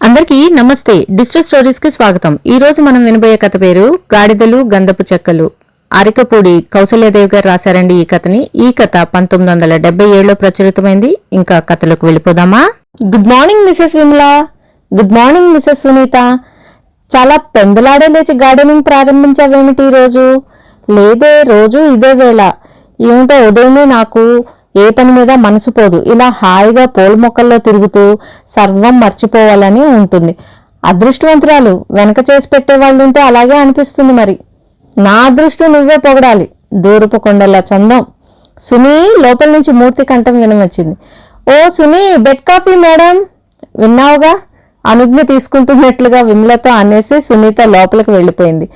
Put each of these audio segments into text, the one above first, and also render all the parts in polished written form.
అందరికీ నమస్తే. Digital stories కి స్వాగతం. ఈ రోజు మనం వినబోయే కథ పేరు గాడిదలు గంధపు చెక్కలు. అరికపూడి కౌసల్యదేవి గారు రాశారండి ఈ కథని. ఈ కథ 1977లో ప్రచురితమైంది. ఇంకా కథలోకి వెళ్ళిపోదామా? Good morning Mrs Vimala. Good morning Mrs Sunitha. చాలా పెందలాడే లేచి గార్డెనింగ్ ప్రారంభించావేమిటి ఈరోజు? లేదే, రోజు ఇదే వేళ. ఏమిటో ఉదయమే నాకు ఏ పని మీద మనసు పోదు. ఇలా హాయిగా పూల మొక్కల్లో తిరుగుతూ సర్వం మర్చిపోవాలని ఉంటుంది. అదృష్టవంతురాలు. వెనక చేసి పెట్టేవాళ్ళుంటే అలాగే అనిపిస్తుంది. మరి నా అదృష్టం నువ్వే పొగడాలి. దూరపు కొండల చందం. సునీ లోపల నుంచి మూర్తి కంఠం వినవచ్చింది. ఓ సునీ, బెడ్ కాఫీ మేడం. విన్నావుగా? అనుజ్ఞ తీసుకుంటున్నట్లుగా విమలతో అనేసి సునీత లోపలికి వెళ్ళిపోయింది.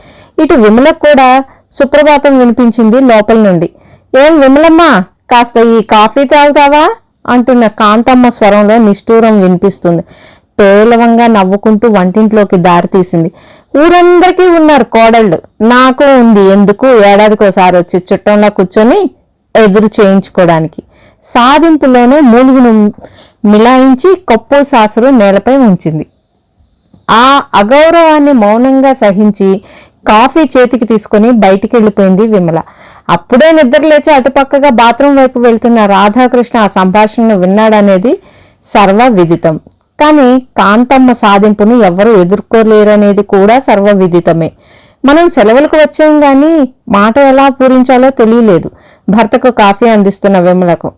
ఇటు విమలకు కూడా సుప్రభాతం వినిపించింది లోపల నుండి. ఏం విమలమ్మా, కాస్త ఈ కాఫీ తాగుతావా అంటున్న కాంతమ్మ స్వరంలో నిష్ఠూరం వినిపిస్తుంది. పేలవంగా నవ్వుకుంటూ వంటింట్లోకి దారితీసింది. ఊరందరికీ ఉన్నారు కోడళ్ళు, నాకు ఉంది. ఎందుకు? ఏడాదికోసారి వచ్చి చుట్టంలో కూర్చొని ఎదురు చేయించుకోవడానికి. సాధింపులోనే మూలుగును మిలాయించి కప్పు సాసరు నేలపై ఉంచింది. ఆ అగౌరవాన్ని మౌనంగా సహించి కాఫీ చేతికి తీసుకుని బయటికి వెళ్ళిపోయింది విమల. అప్పుడే నిద్రలేచి అటుపక్కగా బాత్రూం వైపు వెళ్తున్న రాధాకృష్ణ ఆ సంభాషణను విన్నాడనేది సర్వ విదితం. కానీ కాంతమ్మ సాధింపును ఎవరు ఎదుర్కోలేరనేది కూడా సర్వ విదితమే. మనం సెలవులకు వచ్చాం గాని మాట ఎలా పూరించాలో తెలియలేదు భర్తకు కాఫీ అందిస్తున్న విమలకు.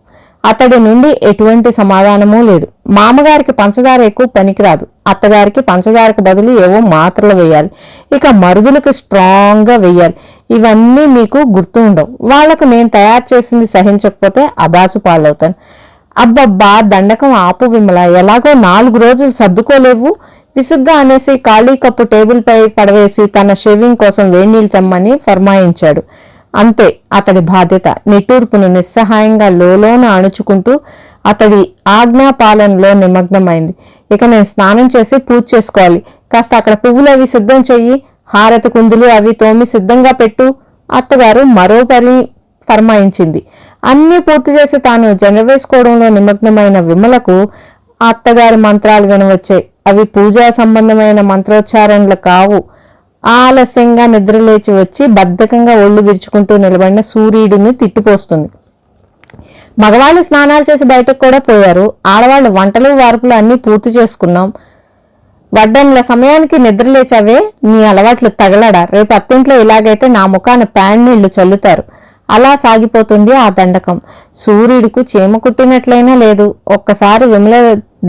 అతడి నుండి ఎటువంటి సమాధానమూ లేదు. మామగారికి పంచదార ఎక్కువ పనికిరాదు. అత్తగారికి పంచదారకు బదులు ఏవో మాత్రలు వేయాలి. ఇక మరుదులకు స్ట్రాంగ్ గా వేయాలి. ఇవన్నీ మీకు గుర్తు ఉండవు. వాళ్లకు నేను తయారు చేసింది సహించకపోతే అబాసు పాలవుతాను. అబ్బబ్బా, దండకం ఆపు విమల. ఎలాగో 4 రోజులు సర్దుకోలేవు విసుగ్గా అనేసి ఖాళీ కప్పు టేబుల్ పై పడవేసి తన షేవింగ్ కోసం వేడినీళ్ళు తెమ్మని ఫర్మాయించాడు. అంతే అతడి బాధ్యత. నిట్టూర్పును నిస్సహాయంగా లోలోన అణుచుకుంటూ అతడి ఆజ్ఞాపాలనలో నిమగ్నమైంది. ఇక నేను స్నానం చేసి పూజ చేసుకోవాలి. కాస్త అక్కడ పువ్వులు అవి సిద్ధం చెయ్యి. హారతి కుందులు అవి తోమి సిద్ధంగా పెట్టు. అత్తగారు మరో పని ఫర్మాయించింది. అన్నీ పూర్తి చేసి తాను జనవేసుకోవడంలో నిమగ్నమైన విమలకు అత్తగారి మంత్రాలు వినవచ్చాయి. అవి పూజా సంబంధమైన మంత్రోచ్చారణలు కావు. ఆలస్యంగా నిద్రలేచి వచ్చి బద్ధకంగా ఒళ్ళు విరుచుకుంటూ నిలబడిన సూర్యుడిని తిట్టిపోస్తుంది. మగవాళ్ళు స్నానాలు చేసి బయటకు కూడా పోయారు. ఆడవాళ్ళు వంటలు వార్పులు అన్నీ పూర్తి చేసుకున్నాం. వడ్డన్ల సమయానికి నిద్రలేచావే, నీ అలవాట్లు తగలడా? రేపు అత్తింట్లో ఇలాగైతే నా ముఖాన ప్యాన్ నీళ్లు చల్లుతారు. అలా సాగిపోతుంది ఆ దండకం. సూర్యుడికి చీమ కుట్టినట్లయినా లేదు. ఒక్కసారి విమల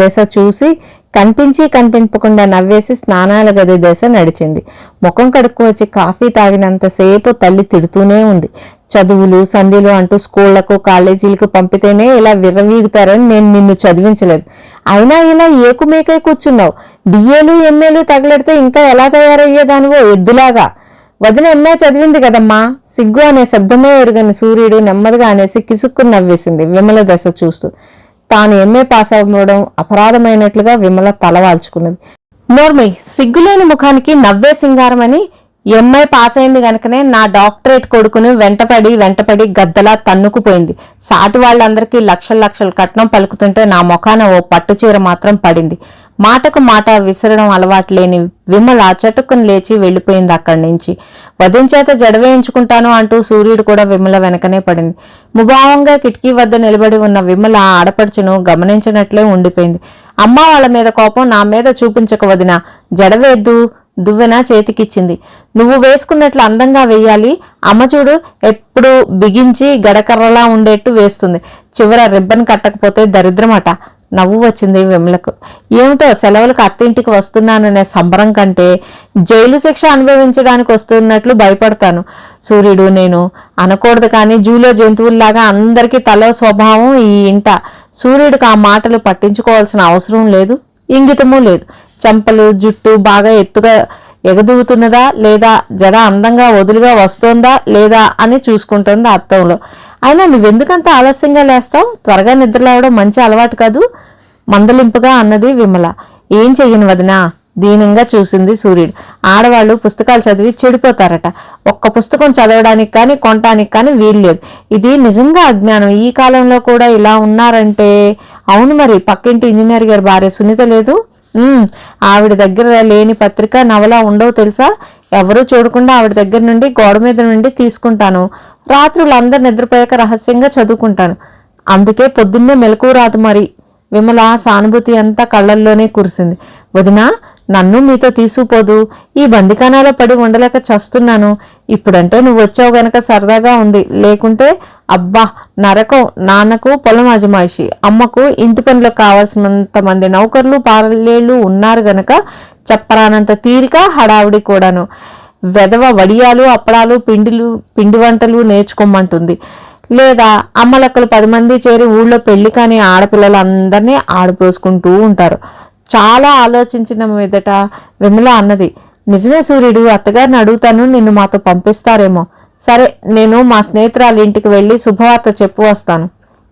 దశ చూసి కనిపించి కనిపించకుండా నవ్వేసి స్నానాల గది దశ నడిచింది. ముఖం కడుక్కు వచ్చి కాఫీ తాగినంతసేపు తల్లి తిడుతూనే ఉంది. చదువులు సంధ్యలు అంటూ స్కూళ్లకు కాలేజీలకు పంపితేనే ఇలా విర్రవీగుతారని నేను నిన్ను చదివించలేదు. అయినా ఇలా ఏకుమేకై కూర్చున్నావు. బిఏలు ఎంఏలు తగలెడితే ఇంకా ఎలా తయారయ్యేదానివో ఎద్దులాగా. వదిన ఎంఏ చదివింది కదమ్మా. సిగ్గు అనే శబ్దమే ఎరుగని సూర్యుడు నెమ్మదిగా అనేసి కిసుక్కుని నవ్వేసింది విమల దశ చూస్తూ. తాను ఎంఏ పాస్ అవ్వడం అపరాధమైనట్లుగా విమల తలవాల్చుకున్నది. నోర్మై, సిగ్గులేని ముఖానికి నవ్వే సింగారమని ఎంఐ పాస్ అయింది గనుకనే నా డాక్టరేట్ కొడుకుని వెంటపడి గద్దలా తన్నుకుపోయింది. సాటి వాళ్ళందరికీ లక్షలు కట్నం పలుకుతుంటే నా ముఖాన ఓ పట్టుచీర మాత్రం పడింది. మాటకు మాట విసరడం అలవాటు లేని విమల చటుక్కుని లేచి వెళ్లిపోయింది అక్కడి నుంచి. వదించేత జడవేయించుకుంటాను అంటూ సూర్యుడు కూడా విమల వెనకనే పడింది. ముభావంగా కిటికీ వద్ద నిలబడి ఉన్న విమల ఆడపడుచును గమనించినట్లే ఉండిపోయింది. అమ్మ వాళ్ళ మీద కోపం నా మీద చూపించక వదినా. జడవేద్దు దువ్వెన చేతికిచ్చింది. నువ్వు వేసుకున్నట్లు అందంగా వేయాలి. అమ్మ చూడు, ఎప్పుడు బిగించి గడకర్రలా ఉండేట్టు వేస్తుంది. చివర రిబ్బన్ కట్టకపోతే దరిద్రమట. నవ్వు వచ్చింది విమలకు. ఏమిటో సెలవులకు అత్తింటికి వస్తున్నాననే సంబరం కంటే జైలు శిక్ష అనుభవించడానికి వస్తున్నట్లు భయపడతాను. సూర్యుడు నేను అనకూడదు కానీ జూలో జంతువుల్లాగా అందరికీ తలో స్వభావం ఈ ఇంట. సూర్యుడికి ఆ మాటలు పట్టించుకోవాల్సిన అవసరం లేదు, ఇంగితమూ లేదు. చెంపలు జుట్టు బాగా ఎత్తుగా ఎగదూగుతున్నదా లేదా, జడ అందంగా వదులుగా వస్తోందా లేదా అని చూసుకుంటుంది అత్తంలో. అయినా నువ్వెందుకంత ఆలస్యంగా లేస్తావు? త్వరగా నిద్రలేవడం మంచి అలవాటు కాదు మందలింపుగా అన్నది విమల. ఏం చెయ్యను వదినా, దీనంగా చూసింది సూర్యుడు. ఆడవాళ్లు పుస్తకాలు చదివి చెడిపోతారట. ఒక్క పుస్తకం చదవడానికి కానీ కొనటానికి కానీ వీల్లేదు. ఇది నిజంగా అజ్ఞానం. ఈ కాలంలో కూడా ఇలా ఉన్నారంటే. అవును మరి, పక్కింటి ఇంజనీర్ గారి భార్య సునీత లేదు, ఆవిడ దగ్గర లేని పత్రిక నవల ఉండవు తెలుసా. ఎవరూ చూడకుండా ఆవిడ దగ్గర నుండి గోడ మీద నుండి తీసుకుంటాను. రాత్రులు అందరు నిద్రపోయాక రహస్యంగా చదువుకుంటాను. అందుకే పొద్దున్నే మెలకువ రాదు మరి. విమల సానుభూతి అంతా కళ్ళల్లోనే కురిసింది. వదినా, నన్ను మీతో తీసుకుపోదు. ఈ బందికానాలో పడి ఉండలేక చస్తున్నాను. ఇప్పుడంటే నువ్వు వచ్చావు గనక సరదాగా ఉంది. లేకుంటే అబ్బా నరకం. నాన్నకు పొలం అజమాయిషి, అమ్మకు ఇంటి పనిలో కావాల్సినంత మంది నౌకర్లు పాలేళ్ళు ఉన్నారు గనక చెప్పరానంత తీరిక, హడావుడి కూడాను. వెధవ వడియాలు, అప్పడాలు, పిండి వంటలు నేర్చుకోమంటుంది. లేదా అమ్మలక్కలు 10 మంది చేరి ఊళ్ళో పెళ్లి కాని ఆడపిల్లలందరినీ ఆడిపోసుకుంటూ ఉంటారు. చాలా ఆలోచించిన మీదట విమల అన్నది, నిజమే సూర్యుడు, అత్తగారిని అడుగుతాను, నిన్ను మాతో పంపిస్తారేమో. సరే, నేను మా స్నేహితురాలి ఇంటికి వెళ్ళి శుభవార్త చెప్పు వస్తాను.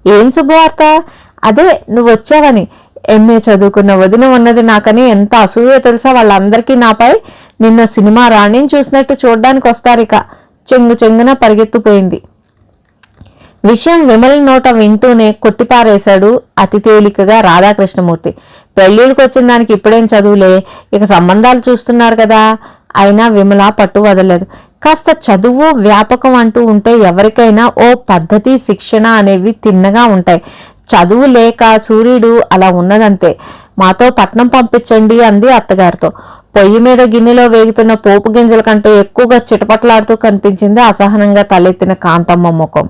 ఏం శుభవార్త? అదే నువ్వు వచ్చావని. ఎంఏ చదువుకున్న వదిన ఉన్నది నాకని ఎంత అసూయ తెలుసా వాళ్ళందరికీ నాపై. నిన్న సినిమా రాణిని చూసినట్టు చూడ్డానికి వస్తారిక. చెంగున పరిగెత్తుపోయింది. విషయం విమల నోట వింటూనే కొట్టిపారేశాడు అతి తేలికగా రాధాకృష్ణమూర్తి. పెళ్లిళ్ళకి వచ్చిన దానికి ఇప్పుడేం చదువులే, ఇక సంబంధాలు చూస్తున్నారు కదా. అయినా విమల పట్టు వదలలేదు. కాస్త చదువు వ్యాపకం అంటూ ఉంటే ఎవరికైనా ఓ పద్ధతి, శిక్షణ అనేవి తిన్నగా ఉంటాయి. చదువు లేక సూర్యుడు అలా ఉన్నదంతే. మాతో పట్నం పంపించండి అంది అత్తగారితో. పొయ్యి మీద గిన్నెలో వేగుతున్న పోపు గింజల కంటే ఎక్కువగా చిటపట్లాడుతూ కనిపించింది అసహనంగా తలెత్తిన కాంతమ్మ ముఖం.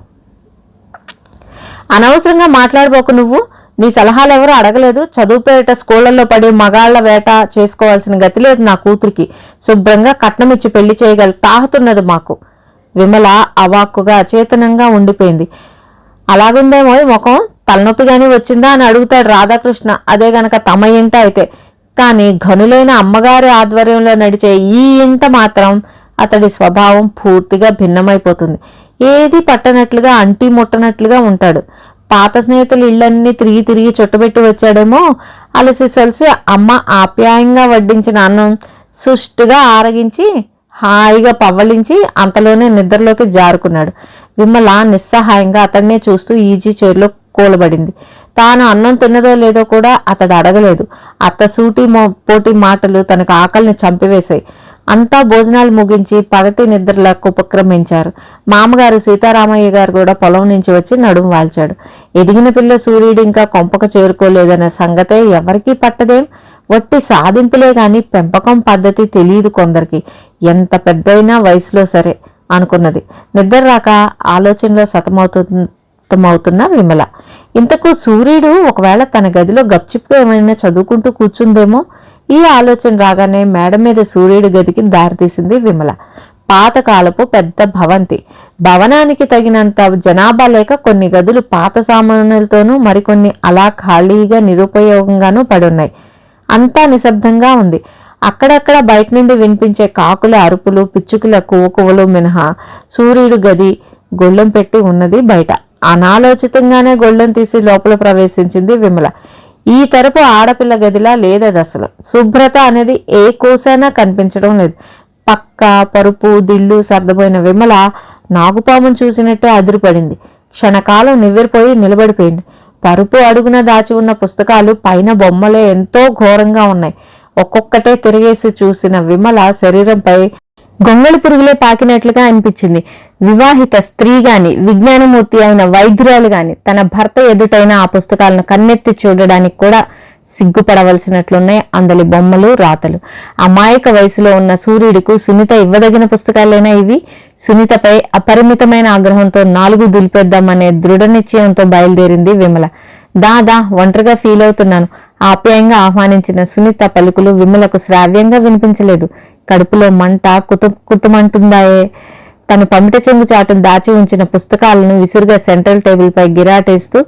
అనవసరంగా మాట్లాడబోకు నువ్వు. నీ సలహాలు ఎవరు అడగలేదు. చదువు పేరిట స్కూళ్లలో పడి మగాళ్ల వేట చేసుకోవాల్సిన గతి లేదు నా కూతురికి. శుభ్రంగా కట్నమిచ్చి పెళ్లి చేయగల తాహతున్నది మాకు. విమల అవాక్కుగా అచేతనంగా ఉండిపోయింది. అలాగుందేమో ముఖం. తలనొప్పిగాని వచ్చిందా అని అడుగుతాడు రాధాకృష్ణ. అదే గనక తమ ఇంట అయితే. కాని ఘనులైన అమ్మగారి ఆధ్వర్యంలో నడిచే ఈ ఇంట మాత్రం అతడి స్వభావం పూర్తిగా భిన్నమైపోతుంది. ఏది పట్టనట్లుగా, అంటి ముట్టనట్లుగా ఉంటాడు. పాత స్నేహితులు ఇళ్లన్నీ తిరిగి చుట్టబెట్టి వచ్చాడేమో. అలసి సొలసి అమ్మ ఆప్యాయంగా వడ్డించిన అన్నం సుష్టుగా ఆరగించి హాయిగా పవ్వలించి అంతలోనే నిద్రలోకి జారుకున్నాడు. విమల నిస్సహాయంగా అతన్నే చూస్తూ ఈజీ చైర్లో కూలబడింది. తాను అన్నం తిన్నదో లేదో కూడా అతడు అడగలేదు. అత్త సూటి పోటీ మాటలు తనకు ఆకలిని చంపివేశాయి. అంతా భోజనాలు ముగించి పగటి నిద్రలకు ఉపక్రమించారు. మామగారు సీతారామయ్య గారు కూడా పొలం నుంచి వచ్చి నడుము వాల్చాడు. ఎదిగిన పిల్ల సూర్యుడు ఇంకా కొంపక చేరుకోలేదన్న సంగతే ఎవరికీ పట్టదేం. వట్టి సాధింపులే గాని పెంపకం పద్ధతి తెలియదు కొందరికి. ఎంత పెద్దయినా వయసులో సరే అనుకున్నది. నిద్ర రాక ఆలోచనలో సతమవుతున్న విమల. ఇంతకు సూర్యుడు ఒకవేళ తన గదిలో గప్చిప్గా ఏమైనా చదువుకుంటూ కూర్చుందేమో. ఈ ఆలోచన రాగానే మేడ మీద సూర్యుడి గదికి దారితీసింది విమల. పాతకాలపు పెద్ద భవంతి. భవనానికి తగినంత జనాభా లేక కొన్ని గదులు పాత సామానులతోనూ మరికొన్ని అలా ఖాళీగా నిరుపయోగంగానూ పడున్నాయి. అంతా నిశ్శబ్దంగా ఉంది. అక్కడక్కడ బయట నుండి వినిపించే కాకుల అరుపులు, పిచ్చుకుల కువకువలు మినహా సూర్యుడు గది గొళ్ళెం పెట్టి ఉన్నది బయట. అనాలోచితంగానే గొళ్ళెం తీసి లోపల ప్రవేశించింది విమల. ఈ తరపు ఆడపిల్ల గదిలా లేదది అసలు. శుభ్రత అనేది ఏ కోసైనా కనిపించడం లేదు. పక్క పరుపు దిళ్ళు సర్దపోయిన విమల నాగుపామును చూసినట్టే అదిరిపడింది. క్షణకాలం నివ్వెరపోయి నిలబడిపోయింది. పరుపు అడుగున దాచి ఉన్న పుస్తకాలు పైన బొమ్మలే ఎంతో ఘోరంగా ఉన్నాయి. ఒక్కొక్కటే తిరిగేసి చూసిన విమల శరీరంపై గొంగళి పురుగులే పాకినట్లుగా అనిపించింది. వివాహిత స్త్రీ గాని, విజ్ఞానమూర్తి అయిన వైద్యురాలు గాని తన భర్త ఎదుటైన ఆ పుస్తకాలను కన్నెత్తి చూడడానికి కూడా సిగ్గుపడవలసినట్లున్నాయి అందలి బొమ్మలు, రాతలు. అమాయక వయసులో ఉన్న సూర్యుడికు సునీత ఇవ్వదగిన పుస్తకాలేనా ఇవి? సునీతపై అపరిమితమైన ఆగ్రహంతో 4 దులిపేద్దామనే దృఢ నిశ్చయంతో బయలుదేరింది విమల. దాదా ఒంటరిగా ఫీల్ అవుతున్నాను. ఆప్యాయంగా ఆహ్వానించిన సునీత పలుకులు విమలకు శ్రావ్యంగా వినిపించలేదు. కడుపులో మంట కుతుమంటుందాయే. తను పమిట చెంగు చాటును దాచి ఉంచిన పుస్తకాలను విసురుగా సెంట్రల్ టేబుల్ పై గిరాటేస్తూ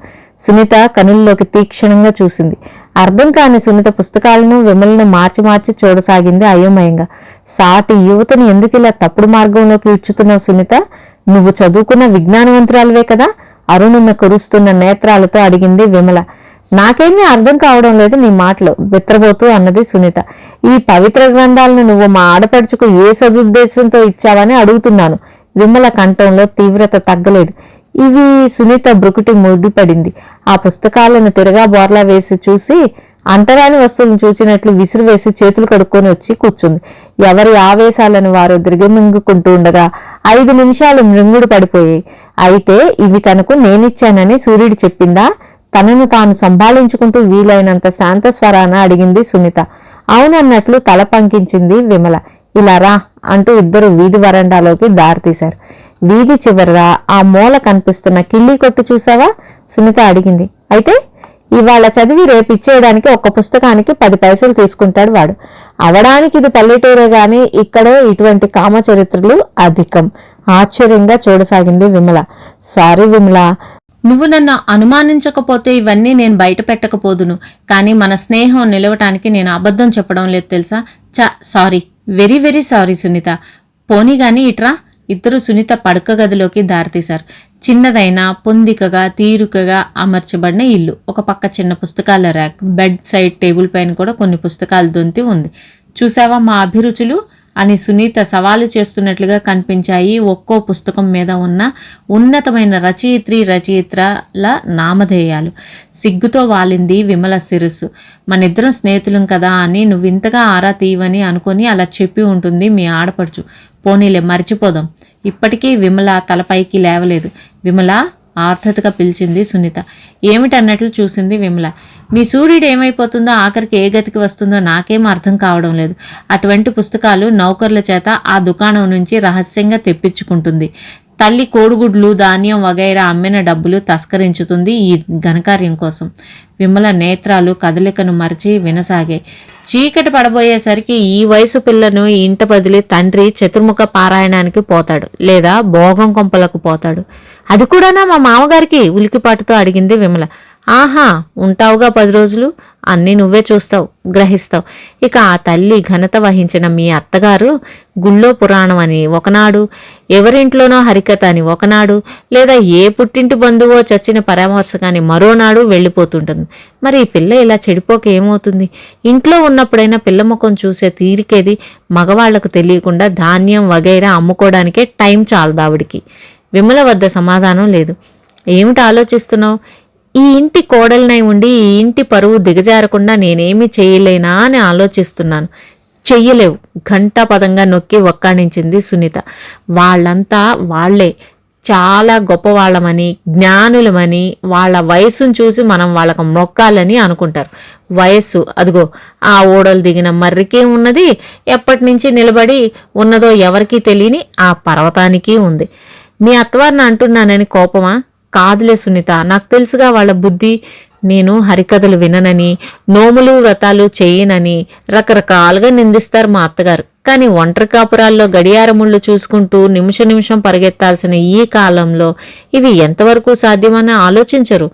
సునీత కనుల్లోకి తీక్షణంగా చూసింది. అర్థం కాని సునీత పుస్తకాలను విమలను మార్చి చూడసాగింది అయోమయంగా. సాటి యువతని ఎందుకు ఇలా తప్పుడు మార్గంలోకి ఇచ్చుతున్నావు సునీత? నువ్వు చదువుకున్న విజ్ఞానవంతురాలువే కదా? అరుణున్న కురుస్తున్న నేత్రాలతో అడిగింది విమల. నాకేమీ అర్థం కావడం లేదు నీ మాటలు, బిత్రబోతూ అన్నది సునీత. ఈ పవిత్ర గ్రంథాలను నువ్వు మా ఆడపడుచుకు ఏ సదుద్దేశంతో ఇచ్చావని అడుగుతున్నాను. విమల కంఠంలో తీవ్రత తగ్గలేదు. ఇవి సునీత బ్రుకుటి ముడిపడింది. ఆ పుస్తకాలను తిరగా బోర్లా వేసి చూసి అంటరాని వస్తువులను చూచినట్లు విసిరివేసి చేతులు కడుక్కొని వచ్చి కూర్చుంది. ఎవరి ఆవేశాలను వారు దిగమింగుకుంటూ ఉండగా 5 నిమిషాలు మృంగుడు పడిపోయాయి. అయితే ఇవి తనకు నేనిచ్చానని సూర్యుడు చెప్పిందా? తనను తాను సంభాళించుకుంటూ వీలైనంత శాంత స్వరాన అడిగింది సునీత. అవునన్నట్లు తల పంకించింది విమల. ఇలా రా అంటూ ఇద్దరు వీధి వరండాలోకి దారితీశారు. వీధి చివరగా ఆ మూల కనిపిస్తున్న కిళ్ళీ కొట్టు చూసావా? సునీత అడిగింది. అయితే ఇవాళ చదివి రేపు ఇచ్చేయడానికి ఒక్క పుస్తకానికి 10 పైసలు తీసుకుంటాడు వాడు. అవడానికి ఇది పల్లెటూరే గాని ఇక్కడో ఇటువంటి కామచరిత్రలు అధికం. ఆశ్చర్యంగా చూడసాగింది విమల. సారీ విమల, నువ్వు నన్ను అనుమానించకపోతే ఇవన్నీ నేను బయట పెట్టకపోదును. కానీ మన స్నేహం నిలవటానికి నేను అబద్ధం చెప్పడం లేదు తెలుసా? Sorry, very very sorry Sunitha. పోనీ గాని ఇట్రా. ఇద్దరు సునీత పడక గదిలోకి దారితీశారు. చిన్నదైన పొందికగా తీరుకగా అమర్చబడిన ఇల్లు. ఒక పక్క చిన్న పుస్తకాల ర్యాక్, బెడ్ సైడ్ టేబుల్ పైన కూడా కొన్ని పుస్తకాలు దొంతి ఉంది. చూసావా మా అభిరుచులు అని సునీత సవాలు చేస్తున్నట్లుగా కనిపించాయి ఒక్కో పుస్తకం మీద ఉన్న ఉన్నతమైన రచయిత్రుల నామధేయాలు. సిగ్గుతో వాలింది విమల శిరస్సు. మనిద్దరం స్నేహితులం కదా అని నువ్వింతగా ఆరా తీయవని అనుకొని అలా చెప్పి ఉంటుంది మీ ఆడపడుచు. పోనీలే, మర్చిపోదాం. ఇప్పటికీ విమల తలపైకి లేవలేదు. విమల ఆర్ధతగా పిలిచింది సునీత. ఏమిటన్నట్లు చూసింది విమల. మీ సూర్యుడు ఏమైపోతుందో, ఆఖరికి ఏ గతికి వస్తుందో నాకేం అర్థం కావడం లేదు. అటువంటి పుస్తకాలు నౌకర్ల చేత ఆ దుకాణం నుంచి రహస్యంగా తెప్పించుకుంటుంది. తల్లి కోడిగుడ్లు, ధాన్యం వగైరా అమ్మిన డబ్బులు తస్కరించుతుంది ఈ ఘనకార్యం కోసం. విమల నేత్రాలు కదలికను మరిచి వినసాగాయి. చీకటి పడబోయేసరికి ఈ వయసు పిల్లను ఇంట బదిలి తండ్రి చతుర్ముఖ పారాయణానికి పోతాడు, లేదా భోగం కొంపలకు పోతాడు. అది కూడానా మా మామగారికి? ఉలికిపాటుతో అడిగింది విమల. ఆహా, ఉంటావుగా 10 రోజులు, అన్నీ నువ్వే చూస్తావు, గ్రహిస్తావు. ఇక ఆ తల్లి ఘనత వహించిన మీ అత్తగారు గుళ్ళో పురాణం అని ఒకనాడు, ఎవరింట్లోనో హరికథ అని ఒకనాడు, లేదా ఏ పుట్టింటి బంధువో చచ్చిన పరామర్శకాని మరోనాడు వెళ్ళిపోతుంటుంది. మరి ఈ పిల్ల ఇలా చెడిపోక ఏమవుతుంది? ఇంట్లో ఉన్నప్పుడైనా పిల్ల ముఖం చూసే తీరికేది? మగవాళ్లకు తెలియకుండా ధాన్యం వగైరా అమ్ముకోవడానికే టైం చాలదావిడికి. విమల వద్ద సమాధానం లేదు. ఏమిటి ఆలోచిస్తున్నావు? ఈ ఇంటి కోడలినై ఉండి ఈ ఇంటి పరువు దిగజారకుండా నేనేమీ చేయలేనా అని ఆలోచిస్తున్నాను. చెయ్యలేవు, ఘంటాపదంగా నొక్కి ఒక్కాణించింది సునీత. వాళ్ళంతా వాళ్లే చాలా గొప్పవాళ్ళమని, జ్ఞానులమని, వాళ్ళ వయస్సును చూసి మనం వాళ్ళకు మొక్కాలని అనుకుంటారు. వయస్సు అదిగో ఆ ఓడలు దిగిన మర్రికే ఉన్నది, ఎప్పటి నుంచి నిలబడి ఉన్నదో ఎవరికీ తెలియని ఆ పర్వతానికి ఉంది. మీ అత్తవారిని అంటున్నానని కోపమా? కాదులే సునీత, నాకు తెలుసుగా వాళ్ళ బుద్ధి. నేను హరికథలు విననని, నోములు వ్రతాలు చేయనని రకరకాలుగా నిందిస్తారు మా అత్తగారు. కానీ ఒంటరి కాపురాల్లో గడియారముళ్ళు చూసుకుంటూ నిమిషం పరిగెత్తాల్సిన ఈ కాలంలో ఇవి ఎంతవరకు సాధ్యమని ఆలోచించరు.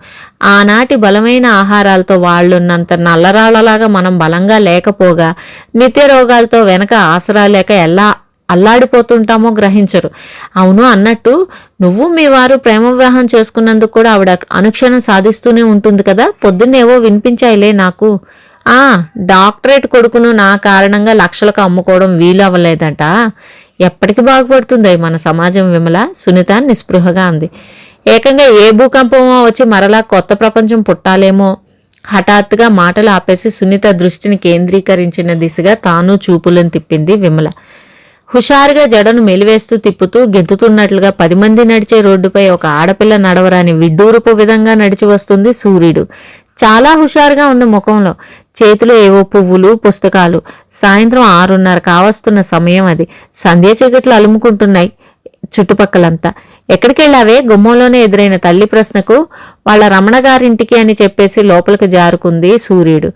ఆనాటి బలమైన ఆహారాలతో వాళ్ళున్నంత నల్లరాళ్లలాగా మనం బలంగా లేకపోగా నిత్య రోగాలతో వెనక ఆసరా లేక ఎలా అల్లాడిపోతుంటామో గ్రహించరు. అవును, అన్నట్టు నువ్వు మీ వారు ప్రేమ వివాహం చేసుకున్నందుకు కూడా ఆవిడ అనుక్షణం సాధిస్తూనే ఉంటుంది కదా. పొద్దున్నేవో వినిపించాయిలే నాకు. డాక్టరేట్ కొడుకును నా కారణంగా లక్షలకు అమ్ముకోవడం వీలు అవ్వలేదట. ఎప్పటికి బాగుపడుతుంది మన సమాజం విమల? సునీత నిస్పృహగా అంది. ఏకంగా ఏ భూకంపమో వచ్చి మరలా కొత్త ప్రపంచం పుట్టాలేమో. హఠాత్తుగా మాటలు ఆపేసి సునీత దృష్టిని కేంద్రీకరించిన దిశగా తాను చూపులను తిప్పింది విమల. హుషారుగా జడను మెలివేస్తూ తిప్పుతూ గెంతుతున్నట్లుగా 10 మంది నడిచే రోడ్డుపై ఒక ఆడపిల్ల నడవరాని విడ్డూరుపు విధంగా నడిచి వస్తుంది సూర్యుడు. చాలా హుషారుగా ఉంది ముఖంలో. చేతిలో ఏవో పువ్వులు, పుస్తకాలు. సాయంత్రం 6:30 కావస్తున్న సమయం అది. సంధ్య చీకట్లు అలుముకుంటున్నాయి చుట్టుపక్కలంతా. ఎక్కడికెళ్ళావే? గుమ్మంలోనే ఎదురైన తల్లి ప్రశ్నకు వాళ్ళ రమణ గారింటికి అని చెప్పేసి లోపలికి జారుకుంది సూర్యుడు.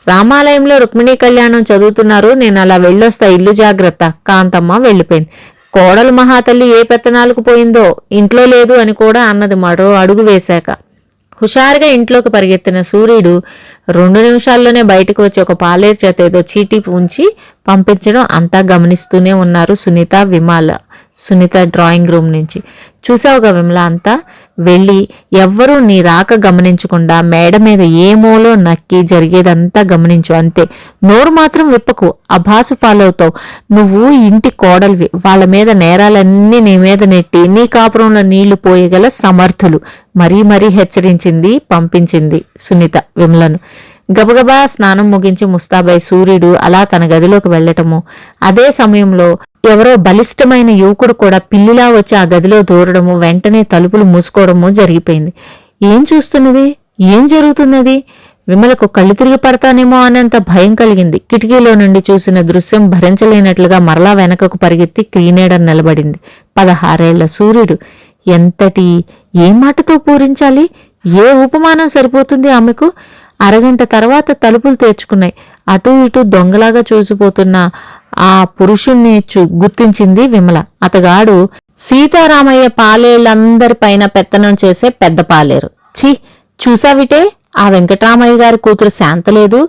రామాలయంలో రుక్మిణీ కళ్యాణం చదువుతున్నారు, నేను అలా వెళ్ళొస్తా, ఇల్లు జాగ్రత్త. కాంతమ్మ వెళ్ళిపోయింది. కోడలు మహాతల్లి ఏ పెత్తనాలకు పోయిందో, ఇంట్లో లేదు అని కూడా అన్నది మరో అడుగు వేశాక. హుషారుగా ఇంట్లోకి పరిగెత్తిన సూర్యుడు 2 నిమిషాల్లోనే బయటకు వచ్చి ఒక పాలేరు చేత ఏదో చీటీ ఉంచి పంపించడం అంతా గమనిస్తూనే ఉన్నారు సునీత, విమల. సునీత డ్రాయింగ్ రూమ్ నుంచి. చూసావుగా విమల, అంతా వెళ్ళి ఎవ్వరూ నీ రాక గమనించకుండా మేడ మీద ఏ మూలో నక్కి జరిగేదంతా గమనించు అంతే. నోరు మాత్రం విప్పకు, అభాసు పాలవుతావు. నువ్వు ఇంటి కోడలివి. వాళ్ళ మీద నేరాలన్నీ నీ మీద నెట్టి నీ కాపురంలో నీళ్లు పోయగల సమర్థులు. మరీ హెచ్చరించింది, పంపించింది సునీత విమలను. గబగబా స్నానం ముగించి ముస్తాబై సూర్యుడు అలా తన గదిలోకి వెళ్లటము, అదే సమయంలో ఎవరో బలిష్టమైన యువకుడు కూడా పిల్లిలా వచ్చి ఆ గదిలో దూరడము, వెంటనే తలుపులు మూసుకోవడము జరిగిపోయింది. ఏం చూస్తున్నది? ఏం జరుగుతున్నది? విమలకు కళ్ళు తిరిగి పడతానేమో అనేంత భయం కలిగింది. కిటికీలో నుండి చూసిన దృశ్యం భరించలేనట్లుగా మరలా వెనకకు పరిగెత్తి క్లీనేడర్ నిలబడింది. 16 ఏళ్ల సూర్యుడు. ఎంతటి ఏ మాటతో పూరించాలి? ఏ ఉపమానం సరిపోతుంది ఆమెకు? అరగంట తర్వాత తలుపులు తెరుచుకున్నాయి. అటూ ఇటూ దొంగలాగా చూసిపోతున్న ఆ పురుషుణ్ణి గుర్తించింది విమల. అతగాడు సీతారామయ్య పాలేళ్లందరిపైన పెత్తనం చేసే పెద్ద పాలేరు. ఛీ, చూసావిటే? ఆ వెంకటరామయ్య గారి కూతురు శాంతలేదు,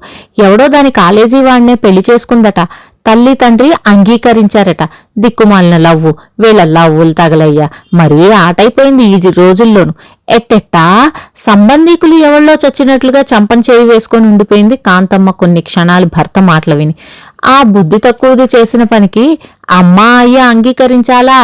ఎవడో దాని కాలేజీ వాడినే పెళ్లి చేసుకుందట. తల్లి తండ్రి అంగీకరించారట. దిక్కుమాలిన లవ్వు, వీళ్ళ లవ్వులు తగలయ్యా. మరీ ఆటైపోయింది ఈ రోజుల్లోను. ఎట్టెట్టా సంబంధీకులు ఎవళ్ళో చచ్చినట్లుగా చంపం చేయి వేసుకొని ఉండిపోయింది కాంతమ్మ కొన్ని క్షణాలు భర్త మాటలు విని. ఆ బుద్ధి తక్కువది చేసిన పనికి అమ్మా అయ్య అంగీకరించాలా?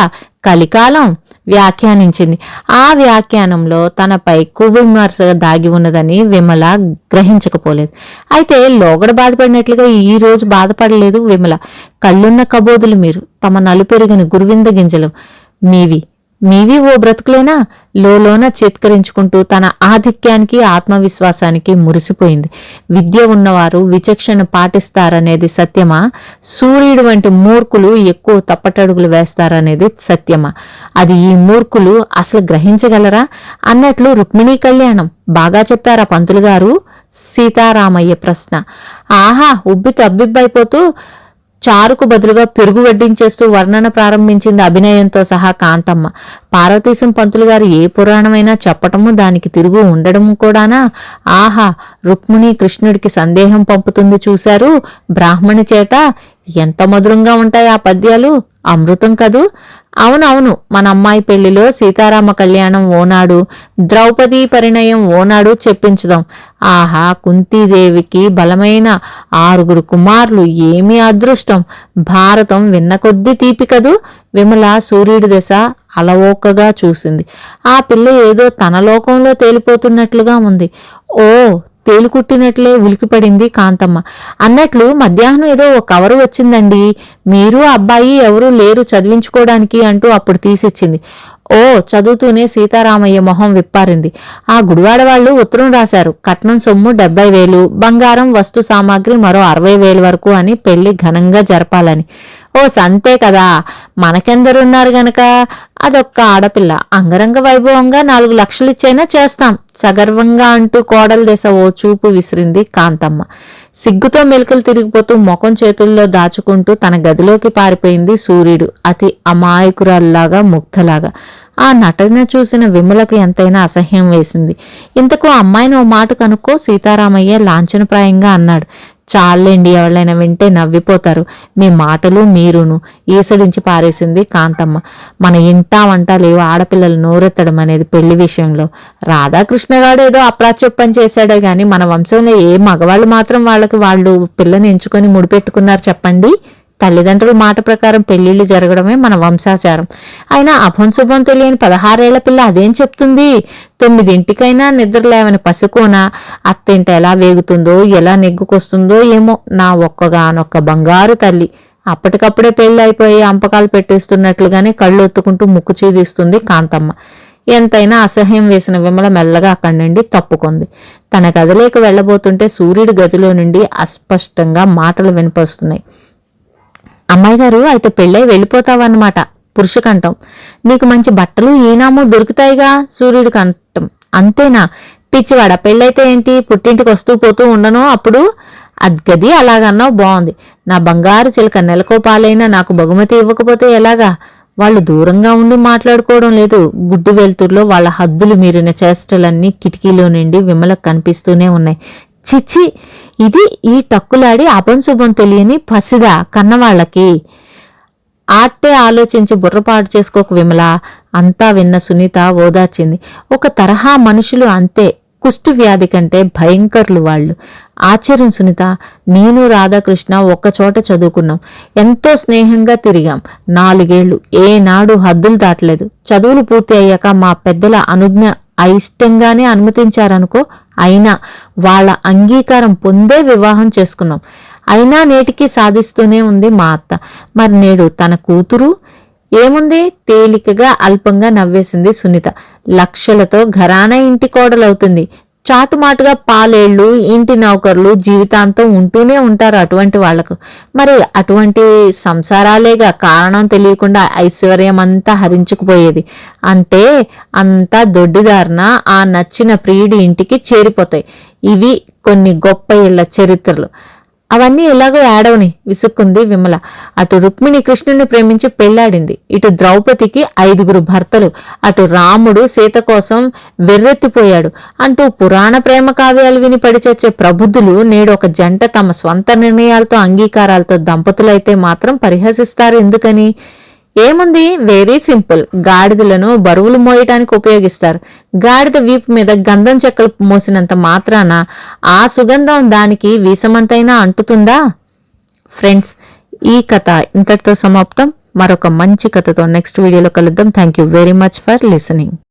కలికాలం వ్యాఖ్యానించింది. ఆ వ్యాఖ్యానంలో తనపై కువిమర్శ దాగి ఉన్నదని విమల గ్రహించకపోలేదు. అయితే లోగడ బాధపడినట్లుగా ఈ రోజు బాధపడలేదు విమల. కళ్ళున్న కబోదులు మీరు, తమ నలుపెరిగిన గురువింద గింజలు మీవి ఓ బ్రతుకులేనా? లోన చేత్కరించుకుంటూ తన ఆధిక్యానికి ఆత్మవిశ్వాసానికి మురిసిపోయింది. విద్య ఉన్నవారు విచక్షణ పాటిస్తారనేది సత్యమా? సూర్యుడు వంటి మూర్ఖులు ఎక్కువ తప్పటడుగులు వేస్తారనేది సత్యమా? అది ఈ మూర్ఖులు అసలు గ్రహించగలరా? అన్నట్లు రుక్మిణీ కళ్యాణం బాగా చెప్పారా పంతులు గారు? సీతారామయ్య ప్రశ్న. ఆహా, ఉబ్బి తబ్బిబ్బైపోతూ చారుకు బదులుగా పెరుగు వడ్డించేస్తూ వర్ణన ప్రారంభించింది అభినయంతో సహా కాంతమ్మ. పార్వతీశం పంతులు గారు ఏ పురాణమైనా చెప్పటము, దానికి తిరుగు ఉండడము కూడానా? ఆహా, రుక్మిణి కృష్ణుడికి సందేహం పంపుతుంది చూశారు బ్రాహ్మణి చేత. ఎంత మధురంగా ఉంటాయి ఆ పద్యాలు, అమృతం కదూ. అవునవును, మన అమ్మాయి పెళ్లిలో సీతారామ కళ్యాణం ఓనాడు, ద్రౌపదీ పరిణయం ఓనాడు చెప్పించుదాం. ఆహా, కుంతీదేవికి బలమైన 6 కుమారులు, ఏమీ అదృష్టం. భారతం విన్న కొద్దీ తీపి కదూ. విమల సూర్యుడి దశ అలవోకగా చూసింది. ఆ పిల్ల ఏదో తన లోకంలో తేలిపోతున్నట్లుగా ఉంది. ఓ, తేలికుట్టినట్లే ఉలికిపడింది కాంతమ్మ. అన్నట్లు మధ్యాహ్నం ఏదో ఓ కవరు వచ్చిందండి, మీరు అబ్బాయి ఎవరూ లేరు చదివించుకోవడానికి అంటూ అప్పుడు తీసిచ్చింది. ఓ, చదువుతూనే సీతారామయ్య మొహం విప్పారింది. ఆ గుడివాడ వాళ్ళు ఉత్తరం రాశారు. కట్నం సొమ్ము 70,000, బంగారం వస్తు సామాగ్రి మరో 60,000 వరకు అని, పెళ్లి ఘనంగా జరపాలని. ఓ సంతే కదా, మనకెందరున్నారు గనక. అదొక్క ఆడపిల్ల, అంగరంగ వైభవంగా 4 లక్షలిచ్చైనా చేస్తాం సగర్వంగా అంటూ కోడల దశ ఓ చూపు విసిరింది కాంతమ్మ. సిగ్గుతో మెలికలు తిరిగిపోతూ ముఖం చేతుల్లో దాచుకుంటూ తన గదిలోకి పారిపోయింది సూర్యుడు, అతి అమాయకురాల్లాగా ముగ్ధలాగా. ఆ నటన చూసిన విమలకు ఎంతైనా అసహ్యం వేసింది. ఇంతకు అమ్మాయిని ఓ మాట కనుక్కో, సీతారామయ్య లాంఛనప్రాయంగా అన్నాడు. చాలండి, ఎవరైనా వింటే నవ్విపోతారు, మీ మాటలు మీరును ఈసడించి పారేసింది కాంతమ్మ. మన ఇంటా వంట లేవు ఆడపిల్లలు నోరెత్తడం అనేది పెళ్లి విషయంలో. రాధాకృష్ణగాడు ఏదో అప్రాచ్యప్పని చేశాడే గాని మన వంశంలో ఏ మగవాళ్ళు మాత్రం వాళ్ళు పిల్లని ఎంచుకొని ముడిపెట్టుకున్నారు చెప్పండి? తల్లిదండ్రుల మాట ప్రకారం పెళ్లిళ్లు జరగడమే మన వంశాచారం. అయినా అభంశుభం తెలియని 16 ఏళ్ల పిల్ల అదేం చెప్తుంది? 9ంటికైనా నిద్రలేవని పసుకోన అత్తింట ఎలా వేగుతుందో, ఎలా నెగ్గుకొస్తుందో ఏమో. నా ఒక్కగానొక్క బంగారు తల్లి. అప్పటికప్పుడే పెళ్లి అయిపోయి అంపకాలు పెట్టేస్తున్నట్లుగానే కళ్ళు ఒత్తుకుంటూ ముక్కు చీదిస్తుంది కాంతమ్మ. ఎంతైనా అసహ్యం వేసిన విమల మెల్లగా అక్కడి నుండి తప్పుకుంది. తన గదిలోకి వెళ్లబోతుంటే సూర్యుడి గదిలో నుండి అస్పష్టంగా మాటలు వినిపిస్తున్నాయి. అమ్మాయి గారు, అయితే పెళ్ళై వెళ్ళిపోతావన్నమాట. పురుషకంఠం. నీకు మంచి బట్టలు ఈనామో దొరుకుతాయిగా. సూర్యుడి కంఠం. అంతేనా? పిచ్చివాడ, పెళ్ళైతే ఏంటి, పుట్టింటికి వస్తూ పోతూ ఉండను అప్పుడు? అద్గది అలాగన్నావు, బాగుంది. నా బంగారు చిలక నెలకో పాలైనా నాకు బహుమతి ఇవ్వకపోతే ఎలాగా? వాళ్ళు దూరంగా ఉండి మాట్లాడుకోవడం లేదు. గుడ్డు వెలుతురులో వాళ్ళ హద్దులు మీరిన చేష్టలన్నీ కిటికీలో నుండి విమలకు కనిపిస్తూనే ఉన్నాయి. చిచ్చి, ఇది ఈ టక్కులాడి అపంశుభం తెలియని పసిదా కన్నవాళ్లకి? ఆట్టే ఆలోచించి బుర్రపాటు చేసుకోకు విమల. అంతా విన్న సునీత ఓదార్చింది. ఒక తరహా మనుషులు అంతే, కుష్టు వ్యాధి కంటే భయంకరులు వాళ్ళు. ఆశ్చర్యం సునీత, నేను రాధాకృష్ణ ఒక్కచోట చదువుకున్నాం, ఎంతో స్నేహంగా తిరిగాం. 4 ఏళ్లు ఏనాడు హద్దులు దాటలేదు. చదువులు పూర్తి అయ్యాక మా పెద్దల అనుజ్ఞ అయిష్టంగానే అనుమతించారనుకో, అయినా వాళ్ళ అంగీకారం పొందే వివాహం చేసుకున్నాం. అయినా నేటికి సాధిస్తూనే ఉంది మా అత్త. మరి నేడు తన కూతురు ఏముంది? తేలికగా అల్పంగా నవ్వేసింది సునీత. లక్షలతో ఘరానా ఇంటి కోడలవుతుంది. చాటుమాటుగా పాలేళ్లు, ఇంటి నౌకర్లు జీవితాంతం ఉంటూనే ఉంటారు అటువంటి వాళ్లకు. మరి అటువంటి సంసారాలేగా కారణం తెలియకుండా ఐశ్వర్యం అంతా హరించుకుపోయేది. అంటే అంతా దొడ్డిదారిన ఆ నచ్చిన ప్రియుడి ఇంటికి చేరిపోతాయి. ఇవి కొన్ని గొప్ప ఇళ్ల చరిత్రలు. అవన్నీ ఎలాగో ఏడవని విసుక్కుంది విమల. అటు రుక్మిణి కృష్ణుని ప్రేమించి పెళ్లాడింది. ఇటు ద్రౌపదికి 5 భర్తలు. అటు రాముడు సీత కోసం వెర్రెత్తిపోయాడు అంటూ పురాణ ప్రేమ కావ్యాలు విని పడిచచ్చే ప్రబుద్ధులు నేడు ఒక జంట తమ స్వంత నిర్ణయాలతో అంగీకారాలతో దంపతులైతే మాత్రం పరిహసిస్తారు. ఎందుకని? ఏముంది? Very simple. గాడిదలను బరువులు మోయటానికి ఉపయోగిస్తారు. గాడిద వీపు మీద గంధం చెక్కలు మోసినంత మాత్రాన ఆ సుగంధం దానికి వీసమంతైనా అంటుతుందా? ఫ్రెండ్స్, ఈ కథ ఇంతటితో సమాప్తం. మరొక మంచి కథతో నెక్స్ట్ వీడియోలో కలుద్దాం. Thank you very much for listening.